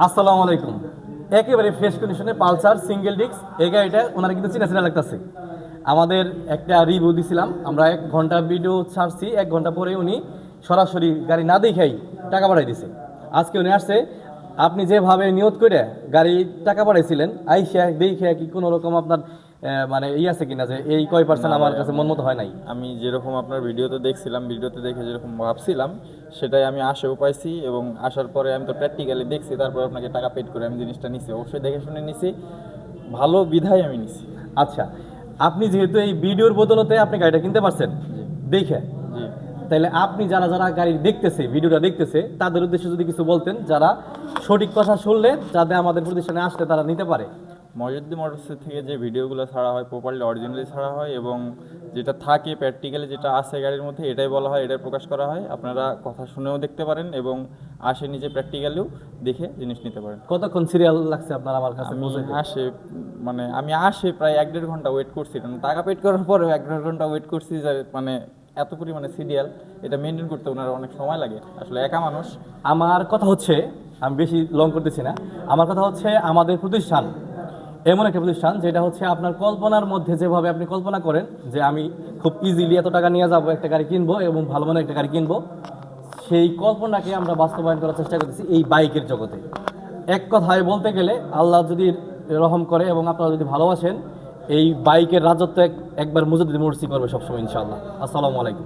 আসসালামু আলাইকুম। একেবারে ফ্রেশ কন্ডিশনে পালসার সিঙ্গেল ডিস্ক এই গাড়িটা ওনারা কিন্তু চিনা চিনা লাগতেছে। আমাদের একটা রিভিউ দিছিলাম, আমরা 1 ঘন্টা ভিডিও ছাড়ছি, 1 ঘন্টা পরে উনি সরাসরি গাড়ি না দেখাই টাকা পাঠাই দিছে। আজকে উনি আসছে, আপনি যেভাবে নিয়ত করে গাড়ি টাকা পাঠাইছিলেন আইসা দেখে কি কোনো রকম আপনার মানে আছে কিনা যে এই কয় পার্সেন্ট আমার কাছে মন মতো হয় নাই? আমি যেরকম আপনার ভিডিওতে দেখছিলাম, ভিডিওতে দেখে যেরকম ভাবছিলাম সেটাই আমি আশেও পাইছি, এবং আসার পরে আমি তো প্র্যাকটিক্যালি দেখছি, তারপর আপনাকে টাকা পেড করে আমি জিনিসটা নিছি। অবশ্যই দেখে শুনে নিছি, ভালো বিধায় আমি নিছি। আচ্ছা, আপনি যেহেতু এই ভিডিওর বদলতে আপনি গাড়িটা কিনতে পারছেন দেখে, জি, তাহলে আপনি যারা যারা গাড়ি দেখতেছে, ভিডিওটা দেখতেছে, তাদের উদ্দেশ্যে যদি কিছু বলতেন, যারা সঠিক কথা শুনলে যাতে আমাদের প্রতিষ্ঠানে আসলে তারা নিতে পারে। মহিউদ্দিন মোটরসের থেকে যে ভিডিওগুলো ছাড়া হয় প্রপারলি অরিজিনালি ছাড়া হয়, এবং যেটা থাকে প্র্যাকটিক্যালি যেটা আছে গাড়ির মধ্যে এটাই বলা হয়, এটাই প্রকাশ করা হয়। আপনারা কথা শুনেও দেখতে পারেন এবং আসে নিজে প্র্যাকটিক্যালিও দেখে জিনিস নিতে পারেন। কতক্ষণ সিরিয়াল লাগছে আপনার আমার কাছে আমি পৌঁছাইতে? আমি আসে প্রায় 1-1.5 ঘন্টা ওয়েট করছি, কারণ টাকা পেড করার পরেও 1-1.5 ঘন্টা ওয়েট করছি, যে মানে এত পরিমাণে সিরিয়াল এটা মেনটেন করতে ওনার অনেক সময় লাগে, আসলে একা মানুষ। আমার কথা হচ্ছে, আমি বেশি লং করতেছি না, আমার কথা হচ্ছে আমাদের প্রতিষ্ঠান এমন একটা প্রতিষ্ঠান যেটা হচ্ছে আপনার কল্পনার মধ্যে, যেভাবে আপনি কল্পনা করেন যে আমি খুব ইজিলি এত টাকা নিয়ে যাবো, একটা গাড়ি কিনবো এবং ভালো মানের একটা গাড়ি কিনবো, সেই কল্পনাকে আমরা বাস্তবায়ন করার চেষ্টা করতেছি এই বাইকের জগতে। এক কথায় বলতে গেলে, আল্লাহ যদি রহম করে এবং আপনারা যদি ভালোবাসেন, এই বাইকের রাজত্ব একবার মুজাদ্দিদ মোরসি করবে সবসময় ইনশাআল্লাহ। আসসালামু আলাইকুম।